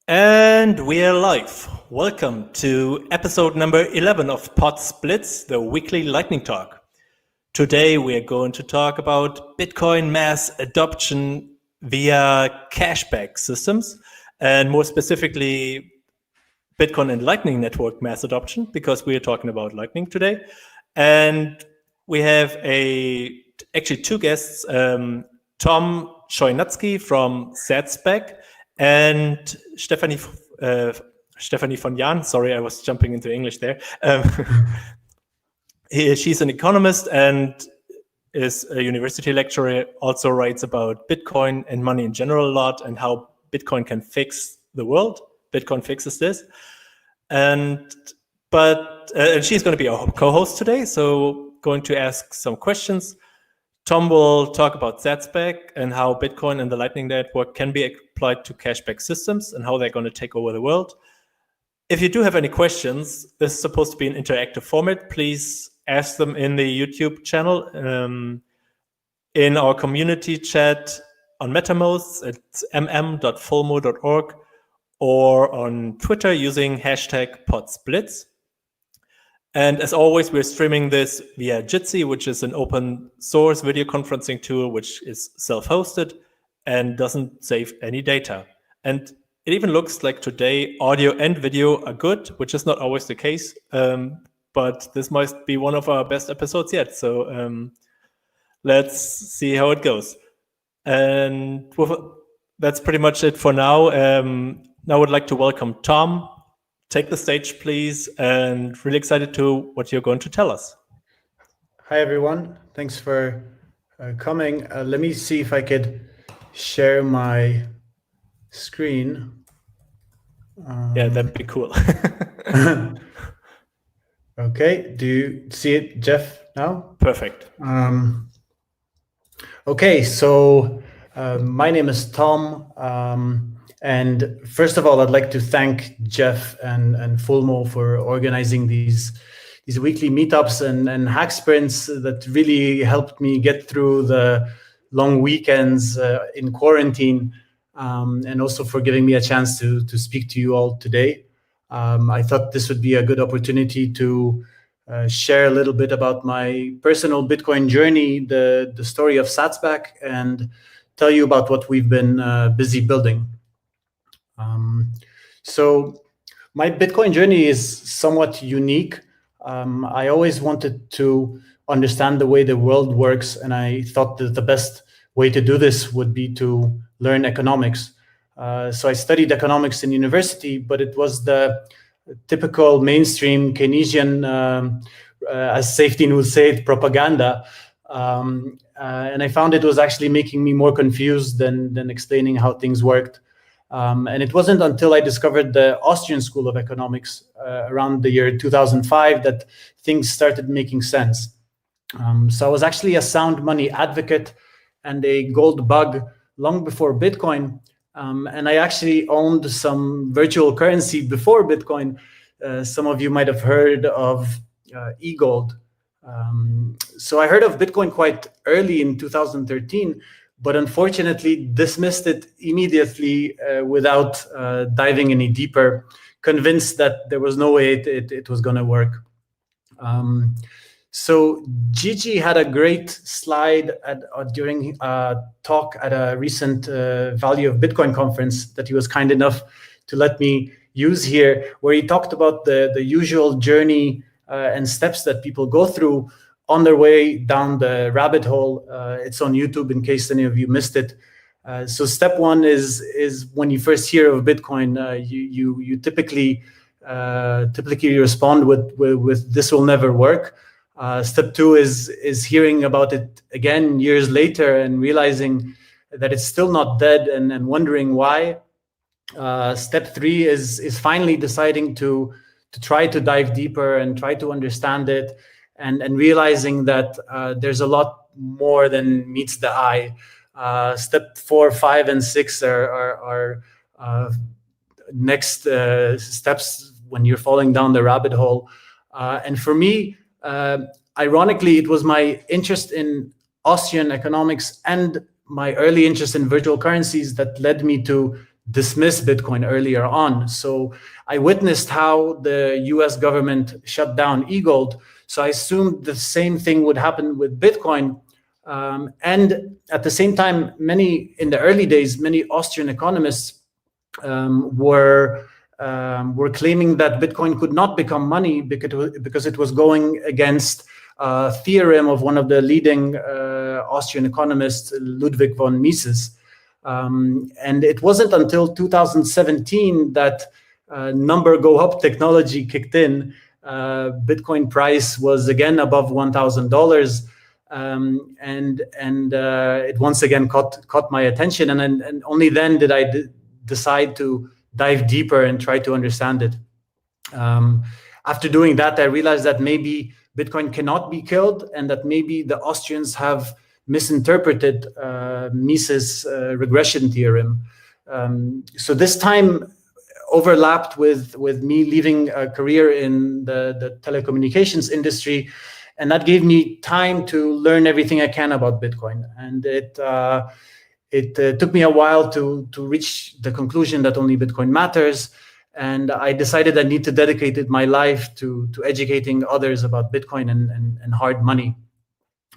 And we're live. Welcome to episode number 11 of Potzblitz, the weekly lightning talk. Today we're going to talk about Bitcoin mass adoption via cashback systems, and more specifically Bitcoin and Lightning Network mass adoption, because we are talking about Lightning today. And we have actually two guests, Tom Chojnacki from Satzback and Stefanie von Jan. Sorry, I was jumping into English there. She's an economist and is a university lecturer, also writes about Bitcoin and money in general a lot and how Bitcoin can fix the world. Bitcoin fixes this. And she's going to be our co-host today, so going to ask some questions. Tom will talk about Satzback and how Bitcoin and the Lightning Network can be applied to cashback systems and how they're going to take over the world. If you do have any questions, this is supposed to be an interactive format. Please ask them in the YouTube channel, in our community chat on MetaMost at mm.fulmo.org, or on Twitter using hashtag Potzblitz. And as always, we're streaming this via Jitsi, which is an open source video conferencing tool, which is self-hosted and doesn't save any data. And it even looks like today audio and video are good, which is not always the case. But this might be one of our best episodes yet. So let's see how it goes. And that's pretty much it for now. Now I would like to welcome Tom. Take the stage, please, and really excited to what you're going to tell us. Hi, everyone. Thanks for coming. Let me see if I could share my screen. Yeah, that'd be cool. Okay. Do you see it, Jeff, now? Perfect. Okay. So my name is Tom. And first of all, I'd like to thank Jeff and Fulmo for organizing these weekly meetups and hack sprints that really helped me get through the long weekends in quarantine, and also for giving me a chance to speak to you all today. I thought this would be a good opportunity to share a little bit about my personal Bitcoin journey, the story of Satzback, and tell you about what we've been busy building. So my Bitcoin journey is somewhat unique. I always wanted to understand the way the world works, and I thought that the best way to do this would be to learn economics. So I studied economics in university, but it was the typical mainstream Keynesian, as Stefanie would say it, propaganda. And I found it was actually making me more confused than explaining how things worked. And it wasn't until I discovered the Austrian School of Economics around the year 2005 that things started making sense. So I was actually a sound money advocate and a gold bug long before Bitcoin. And I actually owned some virtual currency before Bitcoin. Some of you might have heard of e-gold. So I heard of Bitcoin quite early in 2013. But unfortunately dismissed it immediately without diving any deeper, convinced that there was no way it was going to work. So Gigi had a great slide during a talk at a recent Value of Bitcoin conference that he was kind enough to let me use here, where he talked about the usual journey and steps that people go through on their way down the rabbit hole. It's on YouTube in case any of you missed it. So step one is when you first hear of Bitcoin, you typically respond with this will never work. Step two is hearing about it again years later and realizing that it's still not dead and wondering why. Step three is finally deciding to try to dive deeper and try to understand it. And realizing that there's a lot more than meets the eye. Step 4, 5, and 6 are next steps when you're falling down the rabbit hole. And for me, ironically, it was my interest in Austrian economics and my early interest in virtual currencies that led me to dismiss Bitcoin earlier on. So I witnessed how the US government shut down e-gold. So I assumed the same thing would happen with Bitcoin. And at the same time, in the early days, many Austrian economists were claiming that Bitcoin could not become money because it was going against a theorem of one of the leading Austrian economists, Ludwig von Mises. And it wasn't until 2017 that number go up technology kicked in. Bitcoin price was again above $1,000. And it once again caught my attention, and only then did I decide to dive deeper and try to understand it. After doing that, I realized that maybe Bitcoin cannot be killed, and that maybe the Austrians have misinterpreted Mises' regression theorem. So this time overlapped with me leaving a career in the telecommunications industry. And that gave me time to learn everything I can about Bitcoin. And it took me a while to reach the conclusion that only Bitcoin matters. And I decided I need to dedicate my life to educating others about Bitcoin and hard money.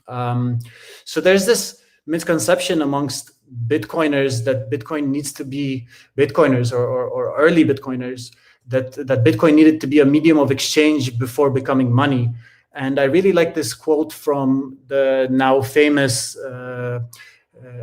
So there's this misconception amongst Bitcoiners that Bitcoin needs to be Bitcoiners or early Bitcoiners, that Bitcoin needed to be a medium of exchange before becoming money. And I really like this quote from the now famous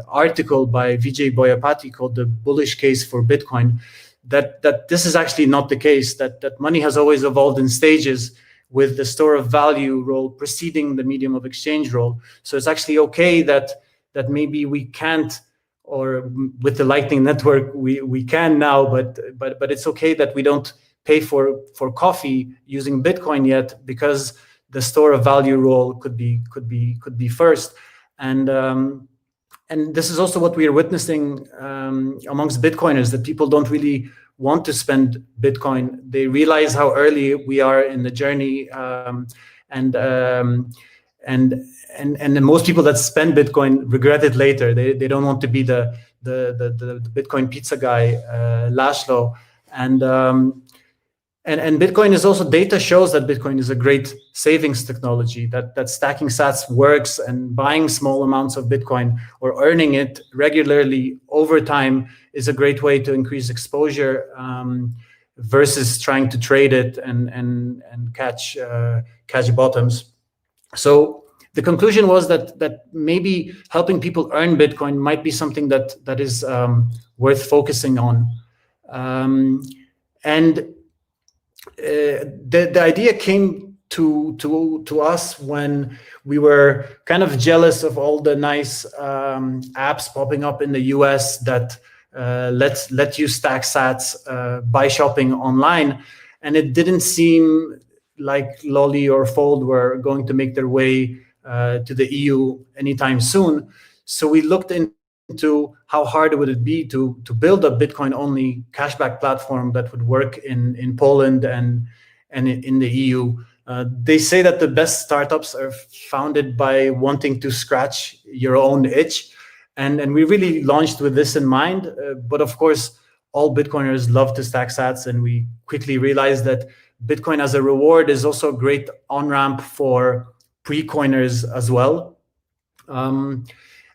article by Vijay Boyapati called "The Bullish Case for Bitcoin," that this is actually not the case, that money has always evolved in stages, with the store of value role preceding the medium of exchange role. So it's actually okay that maybe we can't, or with the Lightning Network we can now, but it's okay that we don't pay for coffee using Bitcoin yet, because the store of value role could be first. And this is also what we are witnessing amongst Bitcoiners, that people don't really want to spend Bitcoin. They realize how early we are in the journey, and most people that spend Bitcoin regret it later. They don't want to be the Bitcoin pizza guy, Laszlo. And Bitcoin is also, data shows that Bitcoin is a great savings technology, that stacking sats works, and buying small amounts of Bitcoin or earning it regularly over time is a great way to increase exposure, versus trying to trade it and catch bottoms. So the conclusion was that maybe helping people earn Bitcoin might be something that is worth focusing on. And the idea came to us when we were kind of jealous of all the nice apps popping up in the US that let you stack sats by shopping online, and it didn't seem like Lolly or Fold were going to make their way to the EU anytime soon. So we looked into how hard would it be to build a Bitcoin-only cashback platform that would work in Poland and in the EU. They say that the best startups are founded by wanting to scratch your own itch, and we really launched with this in mind. But of course, all Bitcoiners love to stack sats, and we quickly realized that Bitcoin as a reward is also a great on-ramp for pre-coiners as well. And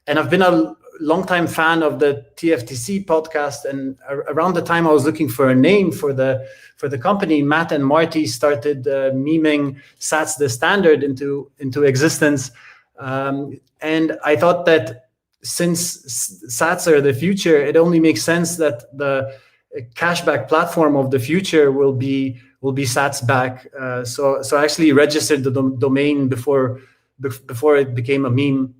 I've been a longtime fan of the TFTC podcast, and around the time I was looking for a name for the company, Matt and Marty started memeing Sats the Standard into existence, and I thought that since Sats are the future, it only makes sense that the cashback platform of the future will be Sats back. So I actually registered the domain before it became a meme.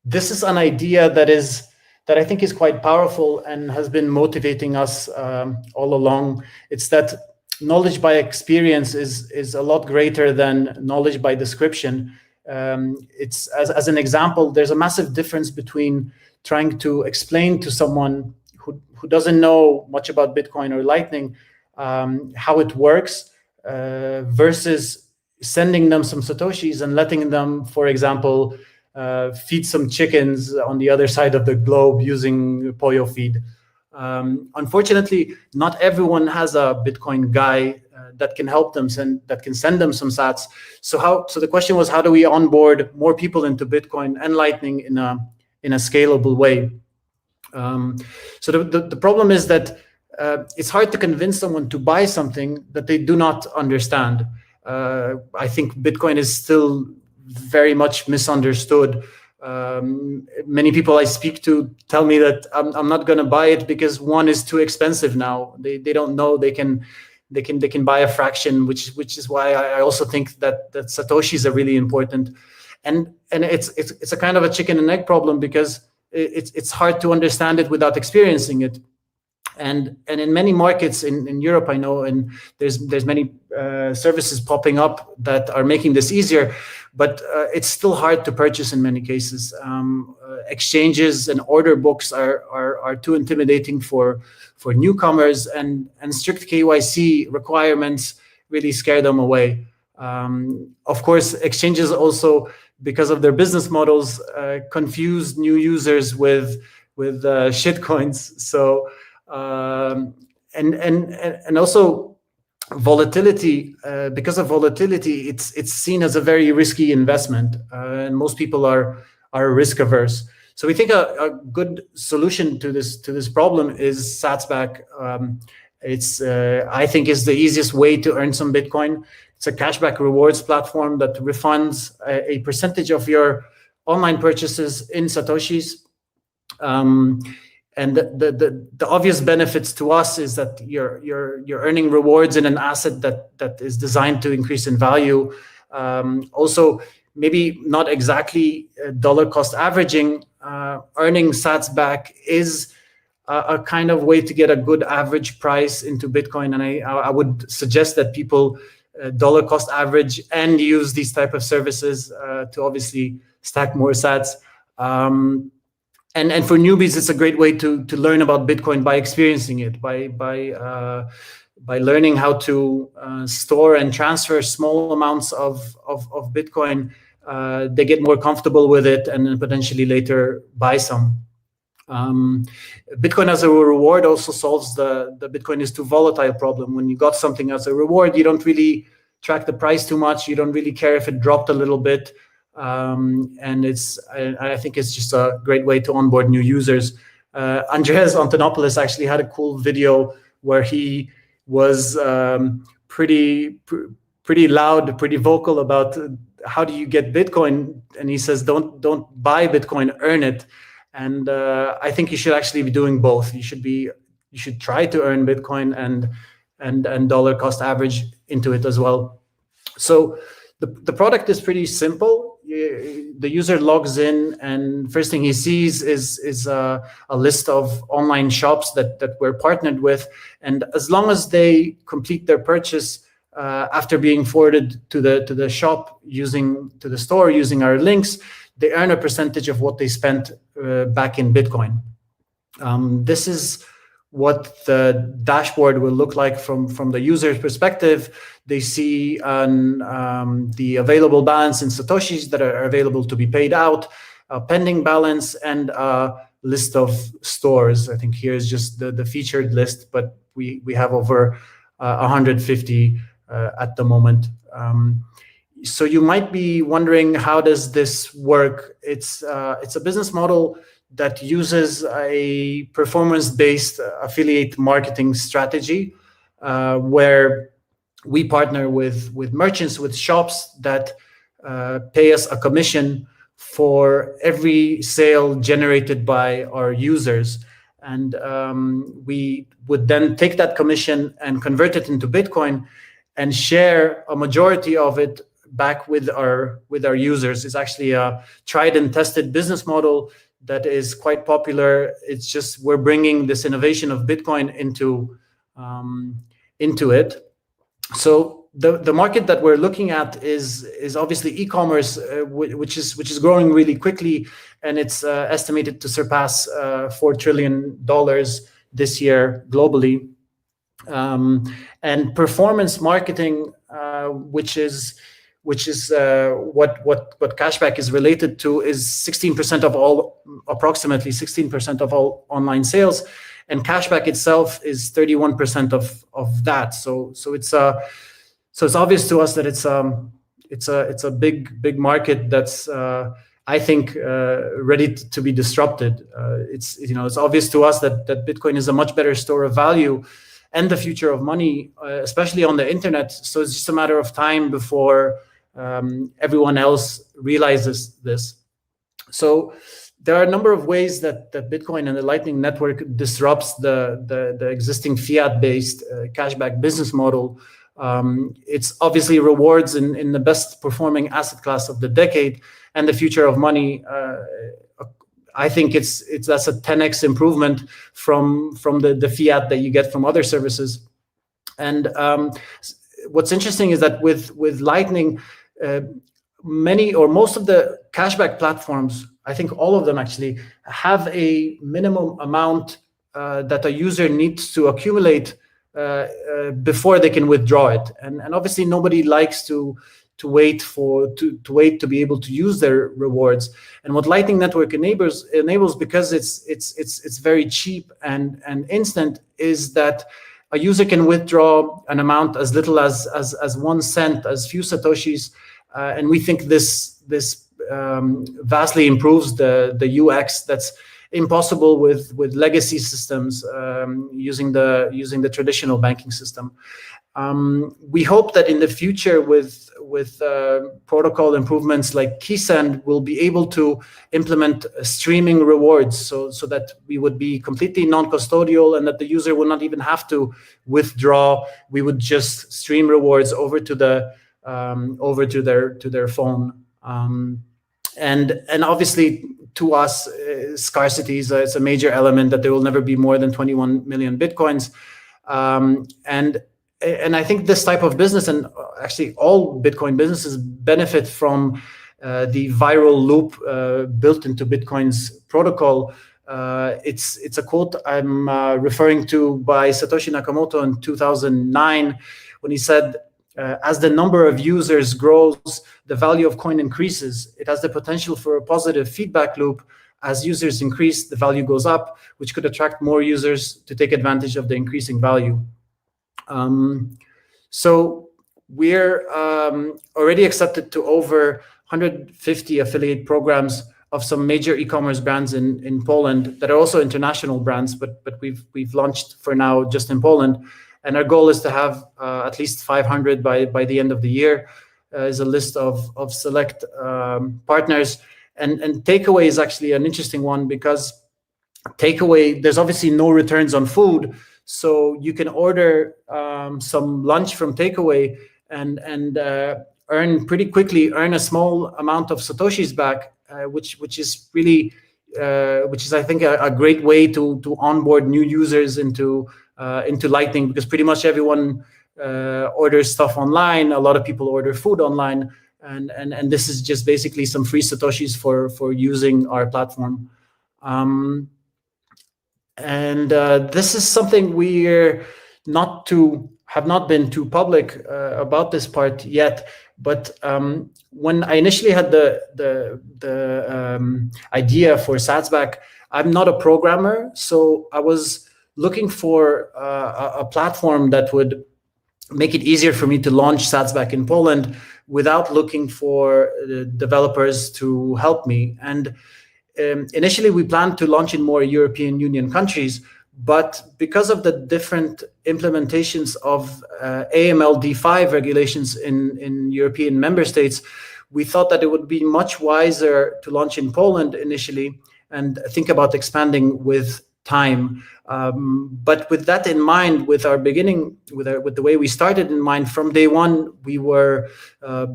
This is an idea that I think is quite powerful and has been motivating us all along. It's that knowledge by experience is a lot greater than knowledge by description. It's as an example, there's a massive difference between trying to explain to someone who doesn't know much about Bitcoin or Lightning how it works versus sending them some Satoshis and letting them, for example, feed some chickens on the other side of the globe using Poyo feed. Unfortunately, not everyone has a Bitcoin guy that can help them and that can send them some sats. So the question was, how do we onboard more people into Bitcoin and Lightning in a scalable way? So the problem is that it's hard to convince someone to buy something that they do not understand. I think Bitcoin is still very much misunderstood. Many people I speak to tell me that I'm not going to buy it because one is too expensive now. They don't know they can buy a fraction, which is why I also think that Satoshis are really important. And it's a kind of a chicken and egg problem, because it's hard to understand it without experiencing it. And in many markets in Europe, I know, and there's many services popping up that are making this easier, but it's still hard to purchase in many cases. Exchanges and order books are too intimidating for newcomers, and strict KYC requirements really scare them away. Of course, exchanges also, because of their business models, confuse new users with shitcoins. So and also volatility. Because of volatility, it's seen as a very risky investment, and most people are risk averse. So we think a good solution to this problem is Satsback. It's I think is the easiest way to earn some Bitcoin. It's a cashback rewards platform that refunds a percentage of your online purchases in Satoshis. And the obvious benefits to us is that you're earning rewards in an asset that is designed to increase in value. Also, maybe not exactly dollar cost averaging. Earning sats back is a kind of way to get a good average price into Bitcoin, and I would suggest that people dollar cost average and use these type of services to obviously stack more sats. And for newbies, it's a great way to learn about Bitcoin by experiencing it, by learning how to store and transfer small amounts of Bitcoin. They get more comfortable with it, and then potentially later buy some. Bitcoin as a reward also solves the Bitcoin is too volatile problem. When you got something as a reward, you don't really track the price too much. You don't really care if it dropped a little bit. And I think it's just a great way to onboard new users. Andreas Antonopoulos actually had a cool video where he was pretty loud, pretty vocal about how do you get Bitcoin, and he says don't buy Bitcoin, earn it. And I think you should actually be doing both. You should try to earn Bitcoin and dollar cost average into it as well. So the product is pretty simple. The user logs in, and first thing he sees is a list of online shops that we're partnered with. And as long as they complete their purchase after being forwarded to the shop to the store using our links, they earn a percentage of what they spent back in Bitcoin. This is what the dashboard will look like from the user's perspective. They see the available balance in Satoshis that are available to be paid out, a pending balance, and a list of stores. I think here's just the featured list, but we have over 150 at the moment. So you might be wondering, how does this work? It's a business model that uses a performance-based affiliate marketing strategy, where we partner with merchants, with shops that pay us a commission for every sale generated by our users. And we would then take that commission and convert it into Bitcoin and share a majority of it back with our users. It's actually a tried and tested business model that is quite popular. It's just we're bringing this innovation of Bitcoin into it. So the market that we're looking at is obviously e-commerce, which is growing really quickly, and it's estimated to surpass $4 trillion this year globally. And performance marketing, which is what cashback is related to, is approximately 16% of all online sales, and cashback itself is 31% of that. So it's obvious to us that it's a big market that's I think ready to be disrupted. It's obvious to us that Bitcoin is a much better store of value and the future of money, especially on the internet. So it's just a matter of time before everyone else realizes this. So there are a number of ways that Bitcoin and the Lightning Network disrupts the existing fiat-based cashback business model. It's obviously rewards in the best performing asset class of the decade and the future of money. I think that's a 10x improvement from the fiat that you get from other services. And what's interesting is that with Lightning, many or most of the cashback platforms, I think all of them actually, have a minimum amount that a user needs to accumulate before they can withdraw it. And obviously nobody likes to wait to be able to use their rewards. And what Lightning Network enables because it's very cheap and instant, is that a user can withdraw an amount as little as 1 cent, as few satoshis, and we think this vastly improves the UX that's impossible with legacy systems using the traditional banking system. We hope that in the future, with protocol improvements like KeySend, we'll be able to implement streaming rewards, so that we would be completely non-custodial and that the user will not even have to withdraw. We would just stream rewards over to their phone. And obviously, to us, scarcity is a major element, that there will never be more than 21 million Bitcoins. And I think this type of business, and actually all Bitcoin businesses, benefit from the viral loop built into Bitcoin's protocol. It's a quote I'm referring to by Satoshi Nakamoto in 2009, when he said, as the number of users grows, the value of coin increases. It has the potential for a positive feedback loop. As users increase, the value goes up, which could attract more users to take advantage of the increasing value. So we're already accepted to over 150 affiliate programs of some major e-commerce brands in Poland that are also international brands, but we've launched for now just in Poland. And our goal is to have at least 500 by the end of the year. Is a list of select partners. And takeaway is actually an interesting one, because takeaway, there's obviously no returns on food. So you can order some lunch from takeaway and earn a small amount of satoshis back, which is really I think a great way to onboard new users into Lightning, because pretty much everyone orders stuff online. A lot of people order food online, and this is just basically some free satoshis for using our platform. This is something we're have not been too public about this part yet. But when I initially had the idea for Satsback, I'm not a programmer, so I was looking for a platform that would make it easier for me to launch Satsback in Poland without looking for developers to help me. And initially, we planned to launch in more European Union countries, but because of the different implementations of AML-D5 regulations in European member states, we thought that it would be much wiser to launch in Poland initially and think about expanding with time. But with that in mind, with our beginning, with the way we started in mind, from day one, we were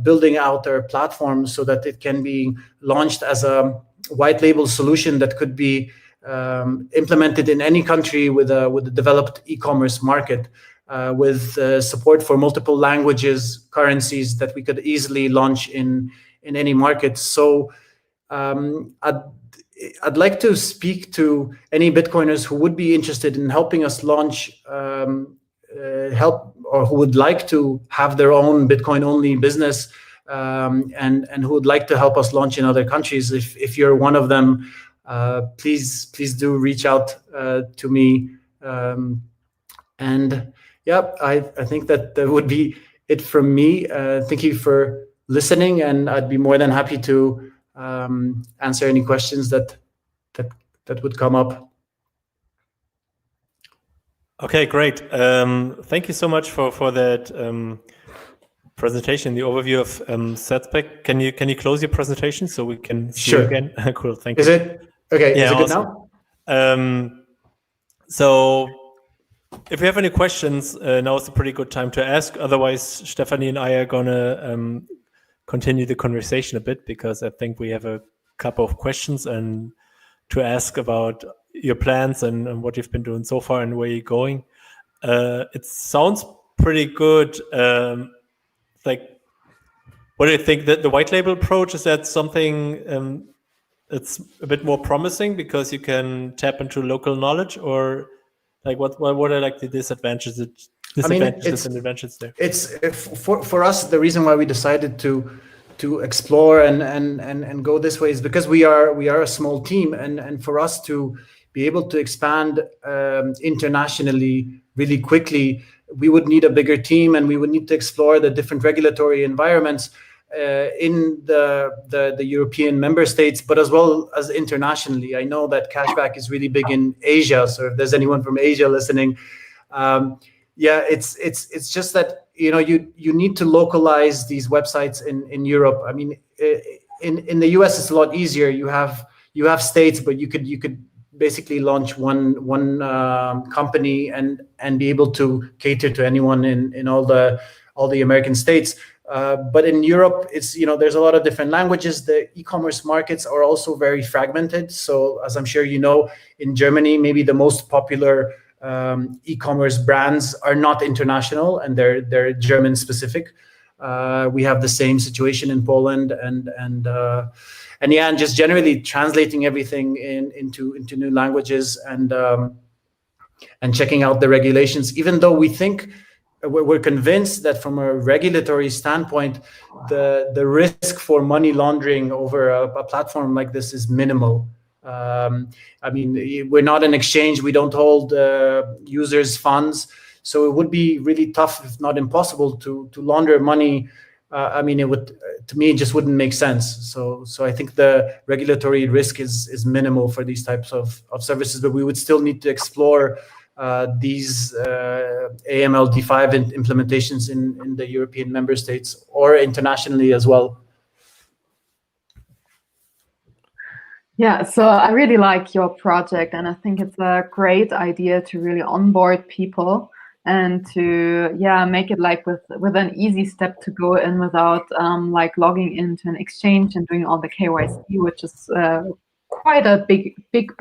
building out our platform so that it can be launched as a white label solution that could be implemented in any country with a developed e-commerce market, with support for multiple languages, currencies that we could easily launch in any market. So I'd like to speak to any Bitcoiners who would be interested in helping us launch, or who would like to have their own Bitcoin-only business, and who would like to help us launch in other countries. If you're one of them, please do reach out to me. And yeah, I think that would be it from me. Thank you for listening, and I'd be more than happy to answer any questions that would come up. Okay, great. Thank you so much for that presentation, the overview of Setback. Can you close your presentation so we can see you again? Cool, thank you. Is it okay? Yeah, is it good awesome. now? So if you have any questions, now is a pretty good time to ask. Otherwise, Stefanie and I are gonna continue the conversation a bit, because I think we have a couple of questions and to ask about your plans and what you've been doing so far and where you're going. It sounds pretty good. Like, what do you think that the white label approach, is that something that's a bit more promising because you can tap into local knowledge, or like what are like the disadvantages and advantages there? It's for us, the reason why we decided to explore and go this way is because we are a small team, and for us to be able to expand internationally really quickly, we would need a bigger team, and we would need to explore the different regulatory environments in the European member states, but as well as internationally. I know that cashback is really big in Asia, so if there's anyone from Asia listening, it's just that you need to localize these websites in Europe. I mean, in the US it's a lot easier. You have states, but you could basically launch one company and be able to cater to anyone in all the American states. But in Europe, it's there's a lot of different languages. The e-commerce markets are also very fragmented. So as I'm sure you know, in Germany, maybe the most popular e-commerce brands are not international, and they're German specific. We have the same situation in Poland, and just generally translating everything into new languages and checking out the regulations. Even though we're convinced that from a regulatory standpoint, the risk for money laundering over a platform like this is minimal. I mean, we're not an exchange. We don't hold users' funds. So it would be really tough, if not impossible, to launder money. I mean, to me, it just wouldn't make sense. So I think the regulatory risk is minimal for these types of services, but we would still need to explore these AMLD5 implementations in the European member states or internationally as well. Yeah, so I really like your project, and I think it's a great idea to really onboard people and to make it like with an easy step to go in without like logging into an exchange and doing all the KYC, which is quite a big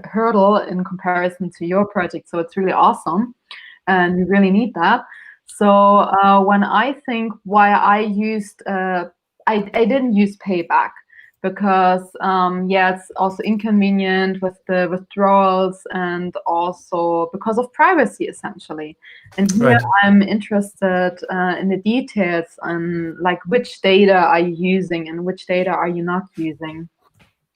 hurdle in comparison to your project. So it's really awesome, and we really need that. So when I think why I used I didn't use Payback, because it's also inconvenient with the withdrawals, and also because of privacy, essentially. And here I'm interested in the details on like which data are you using and which data are you not using.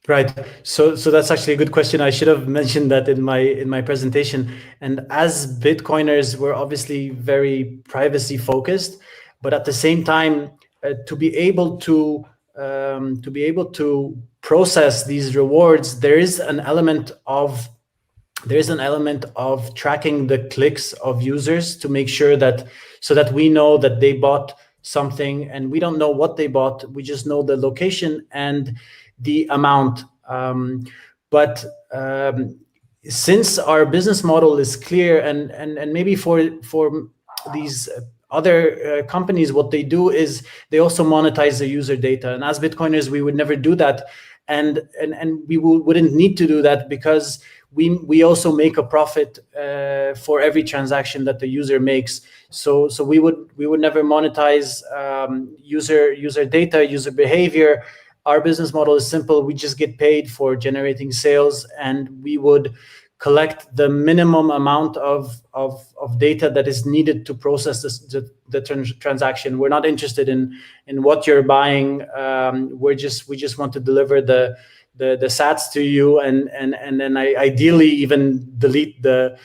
Right. So that's actually a good question. I should have mentioned that in my presentation. And as Bitcoiners, we're obviously very privacy focused, but at the same time, to be able to process these rewards, there is an element of tracking the clicks of users to make sure that we know that they bought something, and we don't know what they bought. We just know the location and the amount. But since our business model is clear, and maybe for these other companies, what they do is they also monetize the user data. And as Bitcoiners, we would never do that, and we wouldn't need to do that, because we also make a profit for every transaction that the user makes. So we would never monetize user data, user behavior. Our business model is simple. We just get paid for generating sales, and we would collect the minimum amount of data that is needed to process the transaction. We're not interested in what you're buying. We just want to deliver the the sats to you, and then I ideally even delete the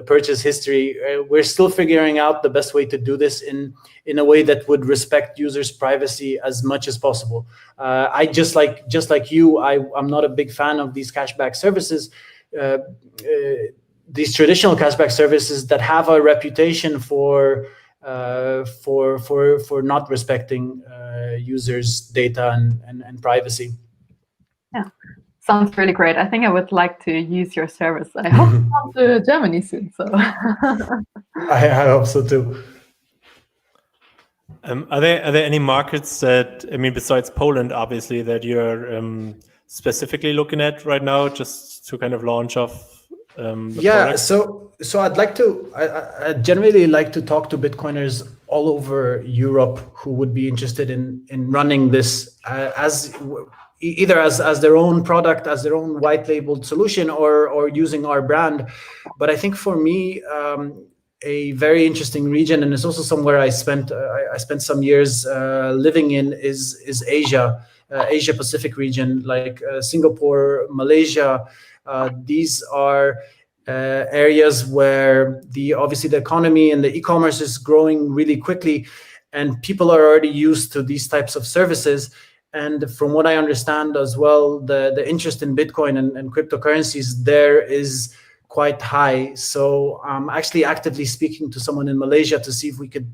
purchase history. We're still figuring out the best way to do this in a way that would respect users' privacy as much as possible. I just like you, I'm not a big fan of these cashback services, these traditional cashback services that have a reputation for not respecting users' data and privacy. Yeah, sounds really great. I think I would like to use your service. I hope to come to Germany soon. So I hope so too. Are there any markets that, I mean, besides Poland, obviously, that you're specifically looking at right now, just to kind of launch off? Product? So I generally like to talk to Bitcoiners all over Europe who would be interested in running this either as their own product, as their own white labeled solution, or using our brand. But I think for me, a very interesting region, and it's also somewhere I spent some years living in, is Asia, Asia Pacific region, like Singapore, Malaysia. These are areas where obviously the economy and the e-commerce is growing really quickly, and people are already used to these types of services. And from what I understand as well, the interest in Bitcoin and cryptocurrencies there is quite high. So I'm actually actively speaking to someone in Malaysia to see if we could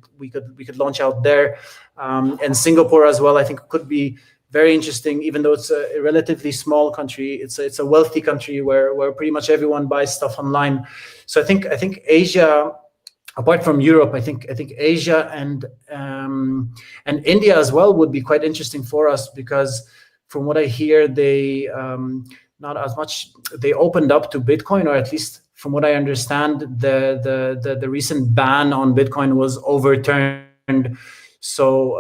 launch out there, and Singapore as well. I think could be very interesting, even though it's a relatively small country. It's a wealthy country where pretty much everyone buys stuff online. So I think Asia, apart from Europe, I think Asia and India as well would be quite interesting for us, because from what I hear, they not as much. They opened up to Bitcoin, or at least from what I understand, the recent ban on Bitcoin was overturned. So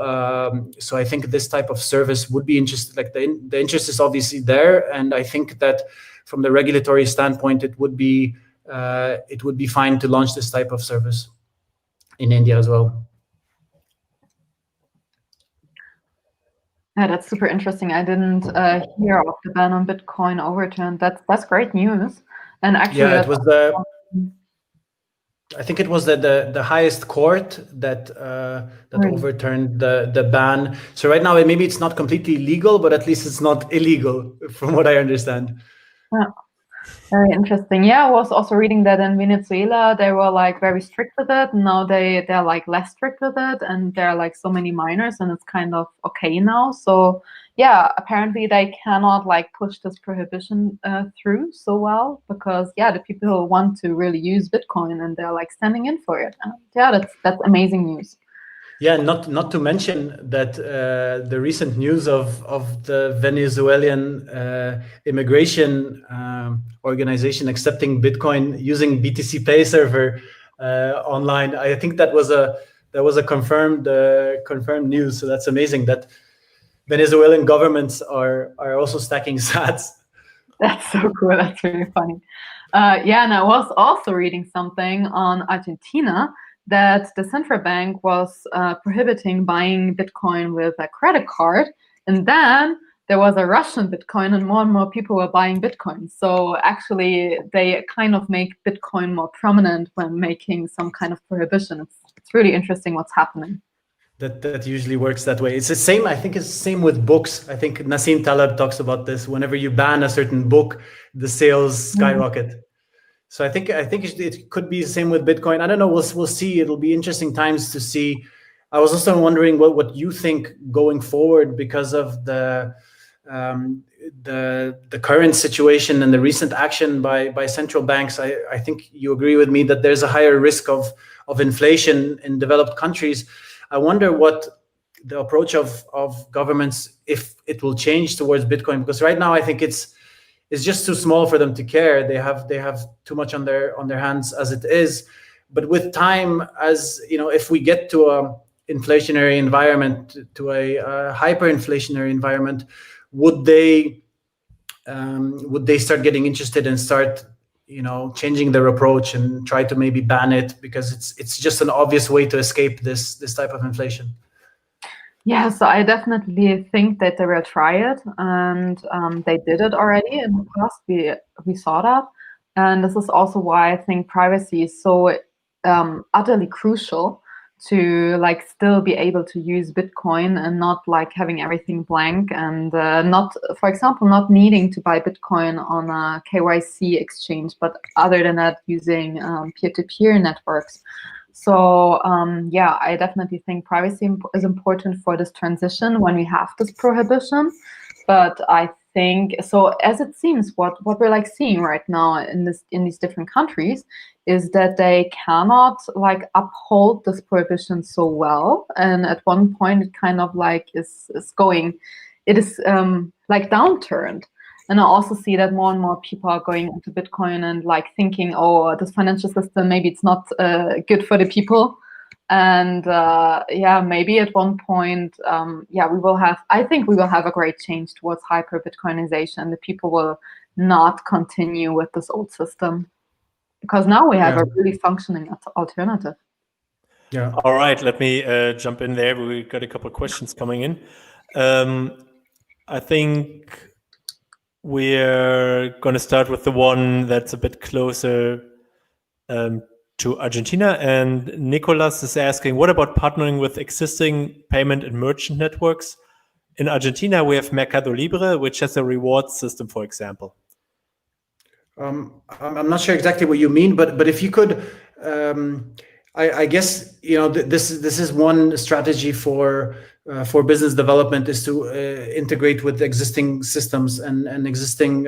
I think this type of service would be interesting. Like the interest is obviously there, and I think that from the regulatory standpoint, it would be fine to launch this type of service in India as well. Yeah, that's super interesting. I didn't hear of the ban on Bitcoin overturned. That's great news. And actually, yeah, it was I think it was the highest court that overturned the ban. So right now, maybe it's not completely legal, but at least it's not illegal, from what I understand. Yeah. Very interesting. Yeah, I was also reading that in Venezuela they were like very strict with it. Now they're like less strict with it, and there are like so many minors, and it's kind of okay now. So yeah, apparently they cannot like push this prohibition through so well, because yeah, the people want to really use Bitcoin and they're like standing in for it. And yeah, that's amazing news. Yeah, not to mention that the recent news of the Venezuelan immigration organization accepting Bitcoin using BTC Pay server online. I think that was a confirmed news. So that's amazing that Venezuelan governments are also stacking sats. That's so cool. That's really funny. Yeah, and I was also reading something on Argentina, that the central bank was prohibiting buying Bitcoin with a credit card. And then there was a rush on Bitcoin, and more people were buying Bitcoin. So actually, they kind of make Bitcoin more prominent when making some kind of prohibition. It's really interesting what's happening. That usually works that way. It's the same. I think it's the same with books. I think Nassim Taleb talks about this. Whenever you ban a certain book, the sales skyrocket. So I think it could be the same with Bitcoin. I don't know. We'll see. It'll be interesting times to see. I was also wondering what you think going forward, because of the current situation and the recent action by central banks. I think you agree with me that there's a higher risk of inflation in developed countries. I wonder what the approach of governments, if it will change towards Bitcoin, because right now I think it's just too small for them to care. They have too much on their hands as it is. But with time, as you know, if we get to a inflationary environment, to a hyperinflationary environment, would they start getting interested and start changing their approach and try to maybe ban it, because it's just an obvious way to escape this type of inflation? Yeah, so I definitely think that they will try it, and they did it already in the past. We saw that, and this is also why I think privacy is so utterly crucial to like still be able to use Bitcoin and not like having everything blank and not, for example, not needing to buy Bitcoin on a KYC exchange, but other than that, using peer-to-peer networks. So yeah, I definitely think privacy is important for this transition when we have this prohibition. But I think so, as it seems, what we're like seeing right now in these different countries is that they cannot like uphold this prohibition so well, and at one point it kind of like is going, it is like downturned. And I also see that more and more people are going into Bitcoin and like thinking, oh, this financial system, maybe it's not good for the people. And yeah, maybe at one point, yeah, I think we will have a great change towards hyper Bitcoinization. The people will not continue with this old system because now we have a really functioning alternative. Yeah. All right, let me jump in there. We got a couple of questions coming in. I think we're going to start with the one that's a bit closer to Argentina. And Nicolas is asking, what about partnering with existing payment and merchant networks? In Argentina, we have Mercado Libre, which has a reward system, for example. I'm not sure exactly what you mean, but if you could, I guess this is one strategy for business development is to integrate with existing systems and existing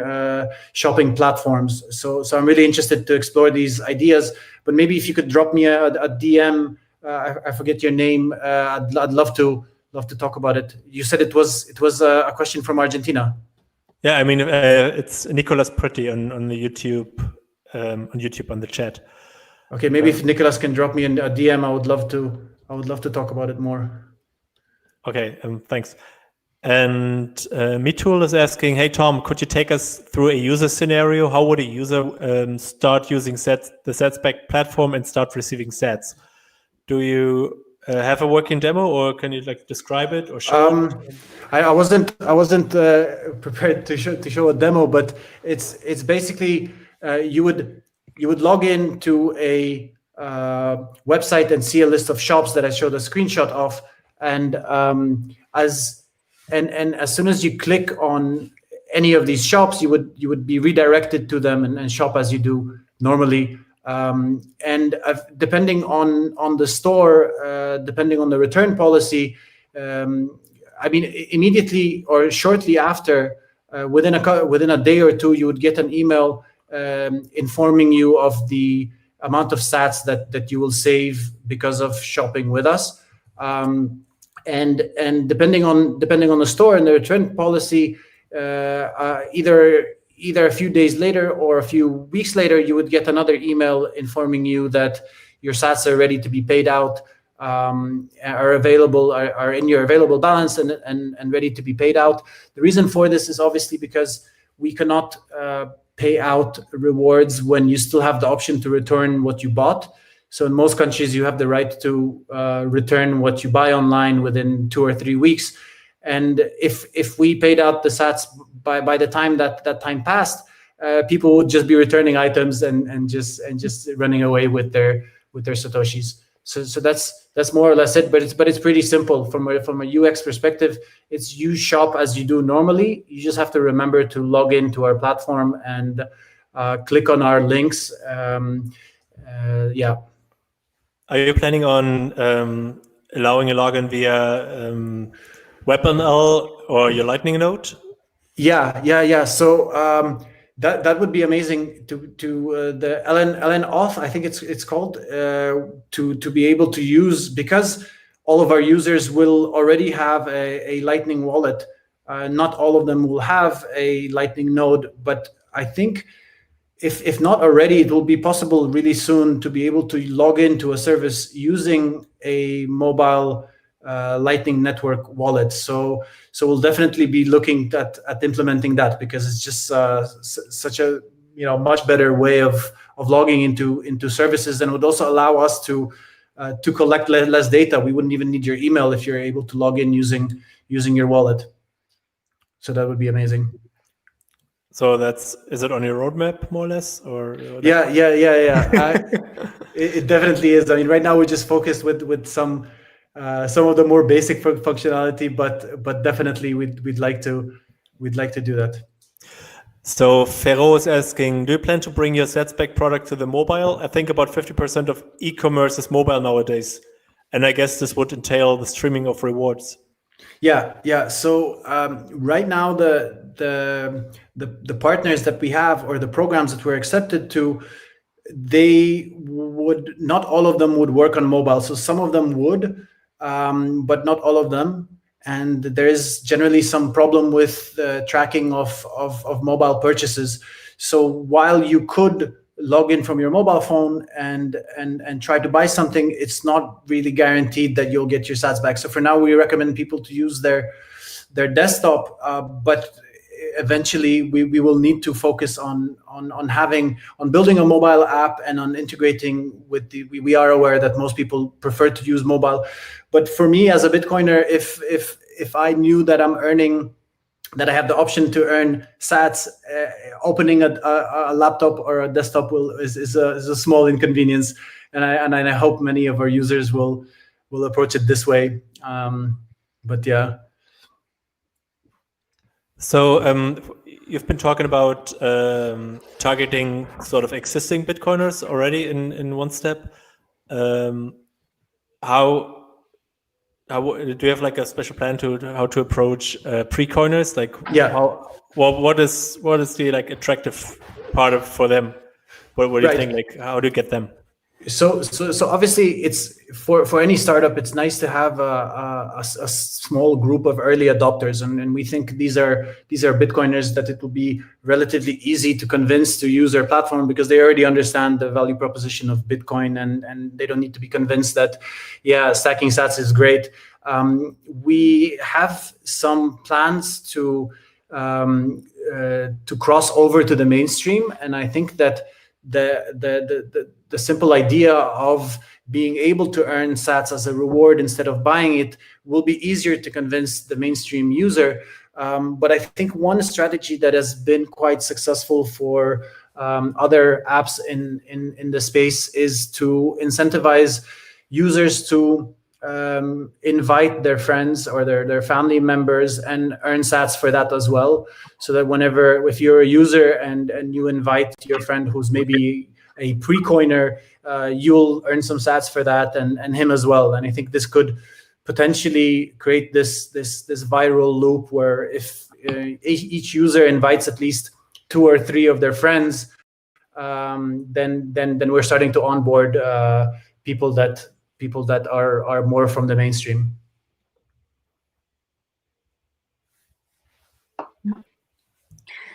shopping platforms. So I'm really interested to explore these ideas. But maybe if you could drop me a DM, I forget your name. I'd love to talk about it. You said it was a question from Argentina. Yeah, I mean it's Nicolas Pretty on the YouTube on the chat. Okay, maybe if Nicolas can drop me a DM, I would love to talk about it more. Okay, thanks. And Mitool is asking, hey Tom, could you take us through a user scenario? How would a user start using the Sats platform and start receiving Sats? Do you have a working demo, or can you like describe it or show it? I wasn't prepared to show a demo, but it's basically you would log in to a website and see a list of shops that I showed a screenshot of, and as soon as you click on any of these shops, you would be redirected to them and shop as you do normally. And depending on the store, depending on the return policy, I mean, immediately or shortly after, within a day or two, you would get an email informing you of the amount of Sats that you will save because of shopping with us. And depending on the store and the return policy, either a few days later or a few weeks later, you would get another email informing you that your Sats are ready to be paid out, are available, are in your available balance and ready to be paid out. The reason for this is obviously because we cannot pay out rewards when you still have the option to return what you bought. So in most countries, you have the right to return what you buy online within 2 or 3 weeks. And if we paid out the Sats by the time that time passed, people would just be returning items and just running away with their Satoshis. So that's more or less it. But it's pretty simple from a UX perspective. It's you shop as you do normally. You just have to remember to log into our platform and click on our links. Yeah. Are you planning on allowing a login via WebML or your Lightning node? Yeah. So that would be amazing to the LN auth, I think it's called, to be able to use, because all of our users will already have a Lightning wallet. Not all of them will have a Lightning node, but I think if not already, it will be possible really soon to be able to log into a service using a mobile Lightning Network wallet. So we'll definitely be looking at implementing that, because it's just such a much better way of logging into services, and would also allow us to to collect less data. We wouldn't even need your email if you're able to log in using your wallet. So that would be amazing. So is it on your roadmap more or less, or? Yeah. It definitely is. I mean, right now we're just focused with some of the more basic functionality, but definitely we'd like to do that. So Ferro is asking, do you plan to bring your Satsback product to the mobile? I think about 50% of e-commerce is mobile nowadays, and I guess this would entail the streaming of rewards. Yeah. So right now the partners that we have, or the programs that we're accepted to, they would not all of them would work on mobile. So some of them would, but not all of them. And there is generally some problem with the tracking of mobile purchases. So while you could log in from your mobile phone and try to buy something, it's not really guaranteed that you'll get your sats back. So for now, we recommend people to use their desktop, but eventually we will need to focus on building a mobile app and on integrating with we are aware that most people prefer to use mobile. But for me as a Bitcoiner, if I knew that that I have the option to earn sats, opening a laptop or a desktop is a small inconvenience, and I hope many of our users will approach it this way. But yeah. So you've been talking about targeting sort of existing Bitcoiners already in one step. How do you have like a special plan to how to approach pre-coiners? Like, what is the like attractive part for them? What do you think? Like, how do you get them? So obviously, it's for any startup, it's nice to have a small group of early adopters, and we think these are Bitcoiners that it will be relatively easy to convince to use our platform, because they already understand the value proposition of Bitcoin, and they don't need to be convinced that stacking sats is great. We have some plans to cross over to the mainstream, and I think that the simple idea of being able to earn sats as a reward instead of buying it will be easier to convince the mainstream user. But I think one strategy that has been quite successful for other apps in the space is to incentivize users to invite their friends or their family members and earn sats for that as well. So that if you're a user and you invite your friend who's maybe a pre-coiner, you'll earn some sats for that, and him as well. And I think this could potentially create this viral loop where if each user invites at least 2 or 3 of their friends, then we're starting to onboard people that are more from the mainstream.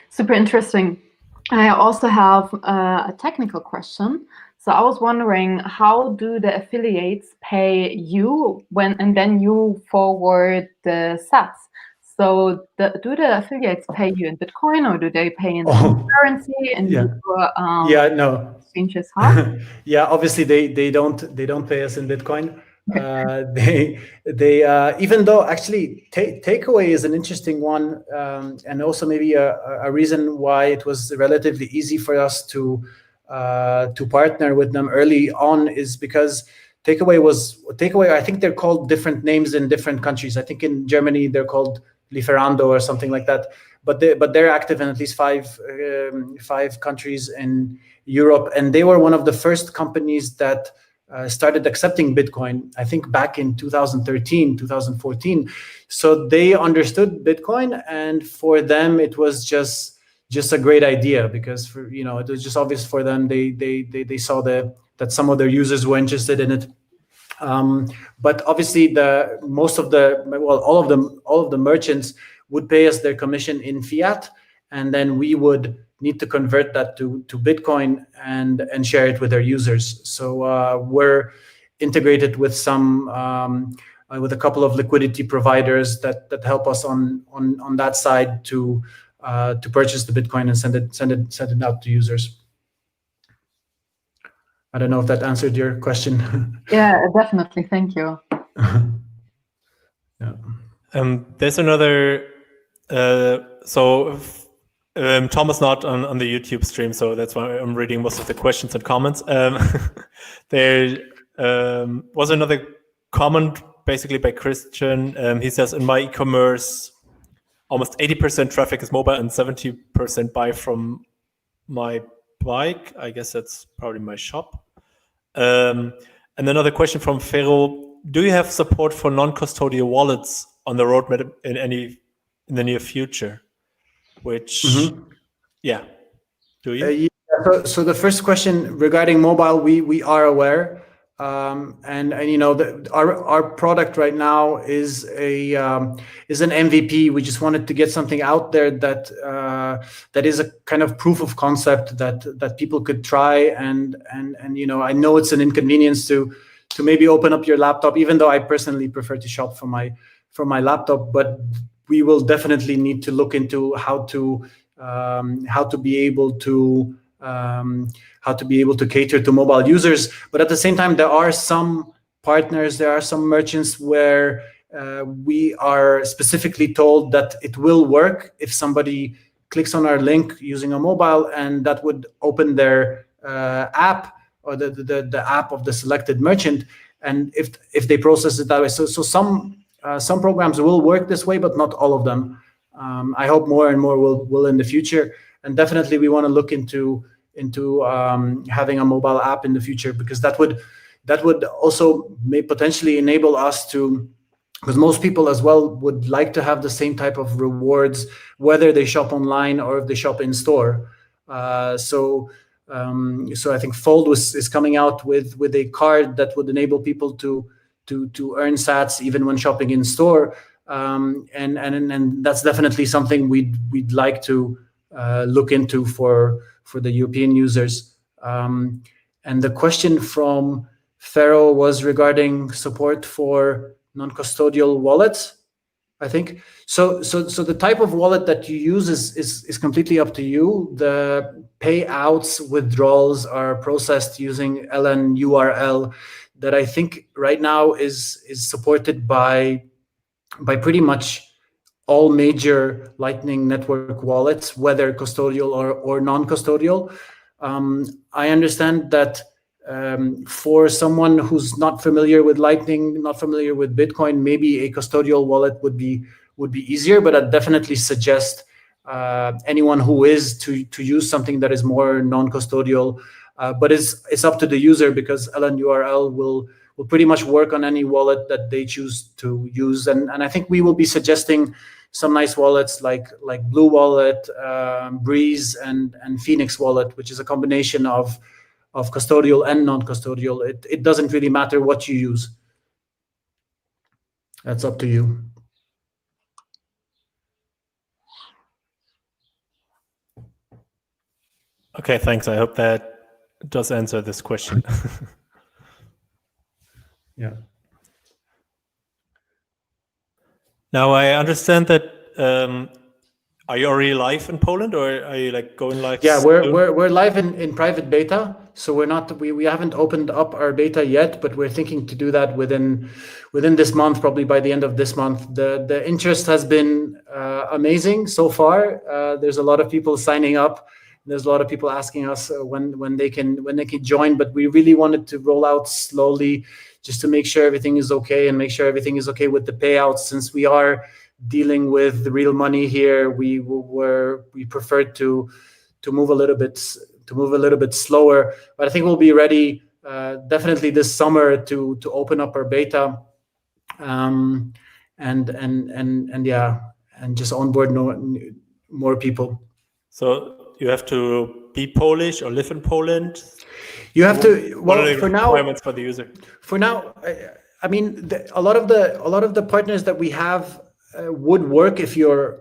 Super interesting. I also have a technical question. So I was wondering, how do the affiliates pay you and then you forward the sats? So do the affiliates pay you in Bitcoin, or do they pay in currency? And no. Exchanges, huh? Yeah, obviously they don't pay us in Bitcoin. They even though actually Takeaway is an interesting one, and also maybe a reason why it was relatively easy for us to partner with them early on is because Takeaway. I think they're called different names in different countries. I think in Germany they're called Lieferando or something like that. But they're active in at least five countries in Europe, and they were one of the first companies that started accepting Bitcoin, I think back in 2013, 2014. So they understood Bitcoin, and for them it was just a great idea, because it was just obvious for them. They saw that some of their users were interested in it. But obviously all of the merchants would pay us their commission in fiat, and then we would need to convert that to Bitcoin and share it with their users. So we're integrated with with a couple of liquidity providers that help us on that side to purchase the Bitcoin and send it out to users. I don't know if that answered your question. Yeah, definitely. Thank you. Yeah. There's another. Tom is not on the YouTube stream, so that's why I'm reading most of the questions and comments. There was another comment, basically by Christian. He says, in my e-commerce, almost 80% traffic is mobile and 70% buy from my bike. I guess that's probably my shop. And another question from Ferro: do you have support for non-custodial wallets on the roadmap in the near future? Which, yeah, do you? Yeah. So the first question regarding mobile, we are aware, and you know our product right now is an MVP. We just wanted to get something out there that is a kind of proof of concept that people could try, and you know, I know it's an inconvenience to maybe open up your laptop, even though I personally prefer to shop from my laptop, but we will definitely need to look into how to be able to cater to mobile users. But at the same time, there are some partners, there are some merchants where we are specifically told that it will work if somebody clicks on our link using a mobile, and that would open their app or the app of the selected merchant, and if they process it that way. So some programs will work this way, but not all of them. I hope more and more will in the future, and definitely we want to look into having a mobile app in the future, because that would also may potentially enable us to, because most people as well would like to have the same type of rewards whether they shop online or if they shop in store. So I think Fold is coming out with a card that would enable people to earn sats even when shopping in store, and that's definitely something we'd like to look into for the European users. And the question from Pharaoh was regarding support for non-custodial wallets, I think. So the type of wallet that you use is completely up to you. The payouts, withdrawals are processed using LNURL that I think right now is supported by pretty much all major Lightning Network wallets, whether custodial or non-custodial. I understand that for someone who's not familiar with Lightning, not familiar with Bitcoin, maybe a custodial wallet would be easier, but I'd definitely suggest anyone who is to use something that is more non-custodial, but it's up to the user, because LNURL will pretty much work on any wallet that they choose to use. And I think we will be suggesting some nice wallets like Blue Wallet, Breeze, and Phoenix Wallet, which is a combination of custodial and non-custodial. It doesn't really matter what you use. That's up to you. Okay, thanks. I hope that does answer this question. Yeah. Now I understand that. Are you already live in Poland, or are you like going live? Yeah, we're live in private beta. So we haven't opened up our beta yet, but we're thinking to do that within this month, probably by the end of this month. The interest has been amazing so far. There's a lot of people signing up. There's a lot of people asking us when they can join, but we really wanted to roll out slowly, just to make sure everything is okay, and make sure everything is okay with the payouts. Since we are dealing with the real money here, we preferred to move a little bit slower. But I think we'll be ready definitely this summer to open up our beta, and just onboard more people. So you have to be Polish or live in Poland. You have to. What are the For now, requirements for the user? For now, I mean, a lot of the partners that we have would work if you're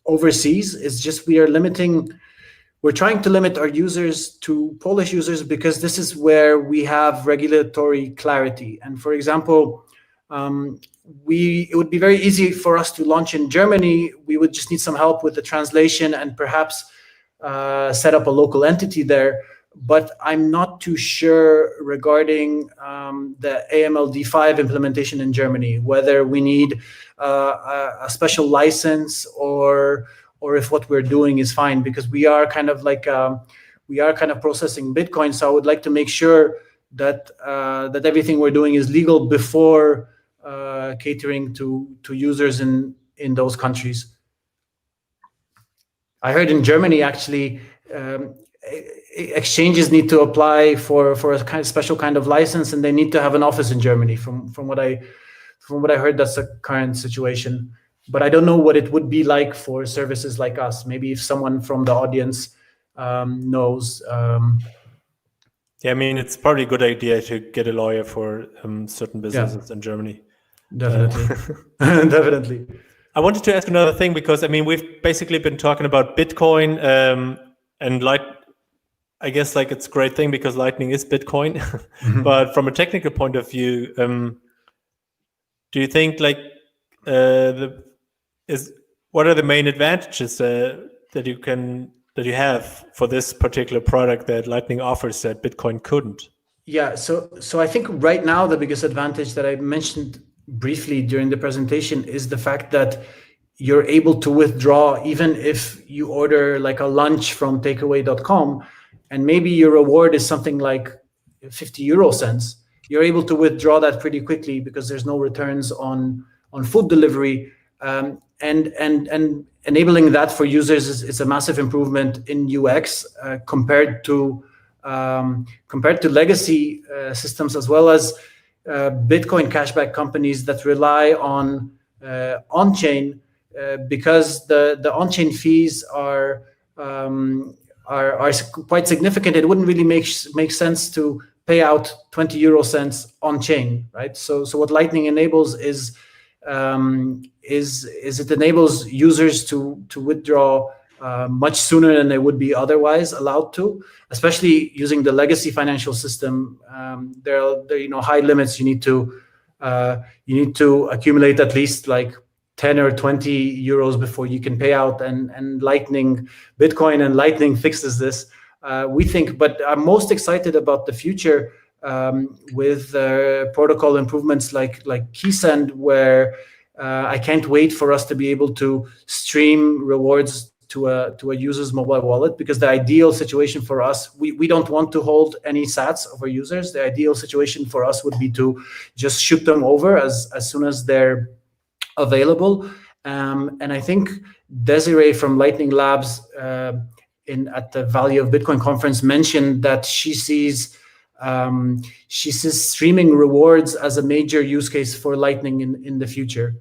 overseas. It's just we're trying to limit our users to Polish users, because this is where we have regulatory clarity. And for example, it would be very easy for us to launch in Germany. We would just need some help with the translation and perhaps set up a local entity there. but I'm not too sure regarding the AMLD5 implementation in Germany, whether we need a special license or if what we're doing is fine, because we are kind of like processing Bitcoin. So I would like to make sure that that everything we're doing is legal before catering to users in those countries. I heard in Germany actually exchanges need to apply for a kind of special kind of license, and they need to have an office in Germany. From what I heard, that's the current situation. But I don't know what it would be like for services like us. Maybe if someone from the audience knows. Yeah, I mean, it's probably a good idea to get a lawyer for certain businesses in Germany. Definitely. Definitely. I wanted to ask another thing, because I mean, we've basically been talking about Bitcoin and I guess like it's a great thing because Lightning is Bitcoin. But from a technical point of view, do you think like what are the main advantages that you have for this particular product that Lightning offers that Bitcoin couldn't? Yeah, so I think right now the biggest advantage that I mentioned briefly during the presentation is the fact that you're able to withdraw even if you order like a lunch from takeaway.com, and maybe your reward is something like 50 euro cents. You're able to withdraw that pretty quickly because there's no returns on food delivery, and enabling that for users is a massive improvement in UX compared to legacy systems, as well as Bitcoin cashback companies that rely on on-chain, because the on-chain fees are quite significant. It wouldn't really make sense to pay out 20 euro cents on-chain, right? So what Lightning enables is it enables users to withdraw much sooner than they would be otherwise allowed to, especially using the legacy financial system. There are high limits. You need to accumulate at least like 10 or 20 euros before you can pay out, and Bitcoin and Lightning fixes this, we think. But I'm most excited about the future with protocol improvements like KeySend, where I can't wait for us to be able to stream rewards to a user's mobile wallet, because the ideal situation for us, we don't want to hold any sats of our users. The ideal situation for us would be to just shoot them over as soon as they're available. And I think Desiree from Lightning Labs at the Value of Bitcoin conference mentioned that she sees streaming rewards as a major use case for Lightning in the future.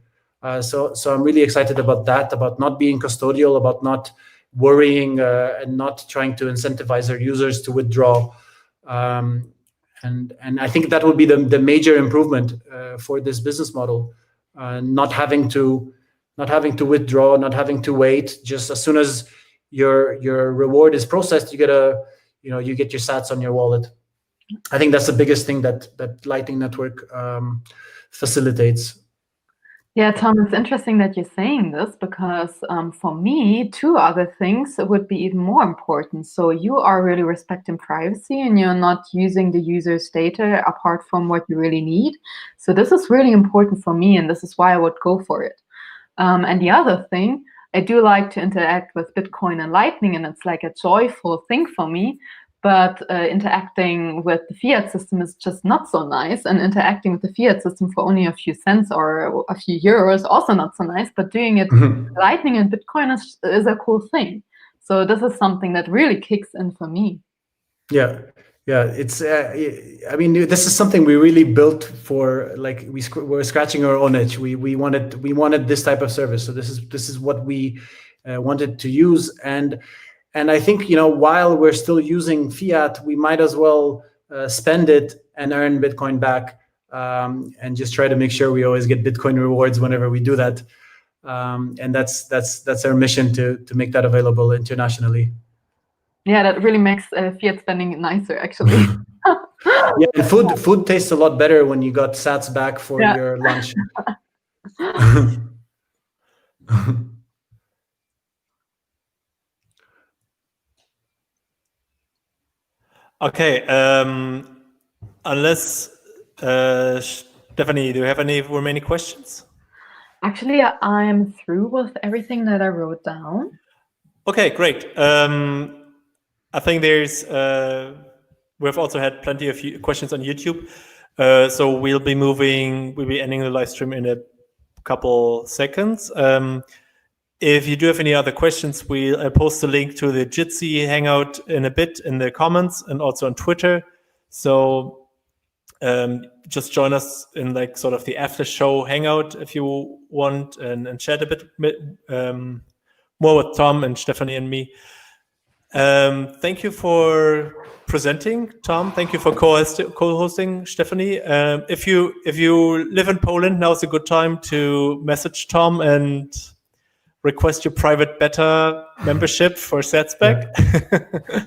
So I'm really excited about that, about not being custodial, about not worrying and not trying to incentivize our users to withdraw. And I think that would be the major improvement for this business model. Not having to withdraw, not having to wait. Just as soon as your reward is processed, you get you get your sats on your wallet. I think that's the biggest thing that Lightning Network facilitates. Yeah, Tom, it's interesting that you're saying this, because for me, two other things would be even more important. So you are really respecting privacy and you're not using the user's data apart from what you really need. So this is really important for me, and this is why I would go for it. And the other thing, I do like to interact with Bitcoin and Lightning, and it's like a joyful thing for me. But interacting with the fiat system is just not so nice. And interacting with the fiat system for only a few cents or a few euros also not so nice. But doing it Lightning and Bitcoin is a cool thing. So this is something that really kicks in for me. Yeah. It's. I mean, this is something we really built for. Like we're scratching our own itch. We wanted this type of service. So this is what we wanted to use. And I think, while we're still using fiat, we might as well spend it and earn Bitcoin back, and just try to make sure we always get Bitcoin rewards whenever we do that. And that's our mission to make that available internationally. Yeah, that really makes fiat spending nicer, actually. Yeah, and food tastes a lot better when you got sats back for your lunch. Okay. Unless Stefanie, do you have any remaining questions? Actually, I'm through with everything that I wrote down. Okay, great. I think we've also had plenty of questions on YouTube. So we'll be ending the live stream in a couple seconds. If you do have any other questions, we'll post a link to the Jitsi Hangout in a bit in the comments and also on Twitter. So just join us in like sort of the after show hangout if you want and chat a bit more with Tom and Stefanie and me. Thank you for presenting, Tom. Thank you for co-hosting, Stefanie. If you live in Poland, now's a good time to message Tom and request your private beta membership for SATSPEC. Yeah.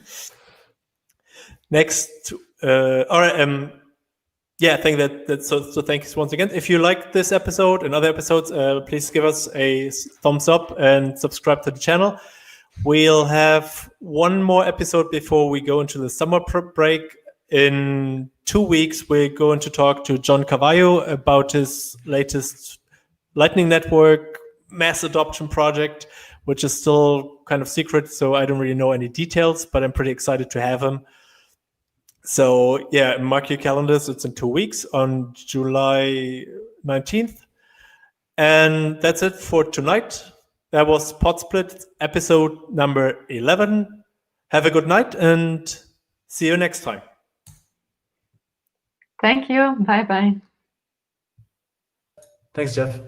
Next, all right. Yeah, I think that's so thanks once again. If you like this episode and other episodes, please give us a thumbs up and subscribe to the channel. We'll have one more episode before we go into the summer break. In 2 weeks, we're going to talk to John Cavallo about his latest Lightning Network mass adoption project, which is still kind of secret, so I don't really know any details, but I'm pretty excited to have him. So yeah, mark your calendars. It's in 2 weeks on July 19th. And that's it for tonight. That was Potzblitz episode number 11. Have a good night and see you next time. Thank you. Bye-bye. Thanks, Jeff.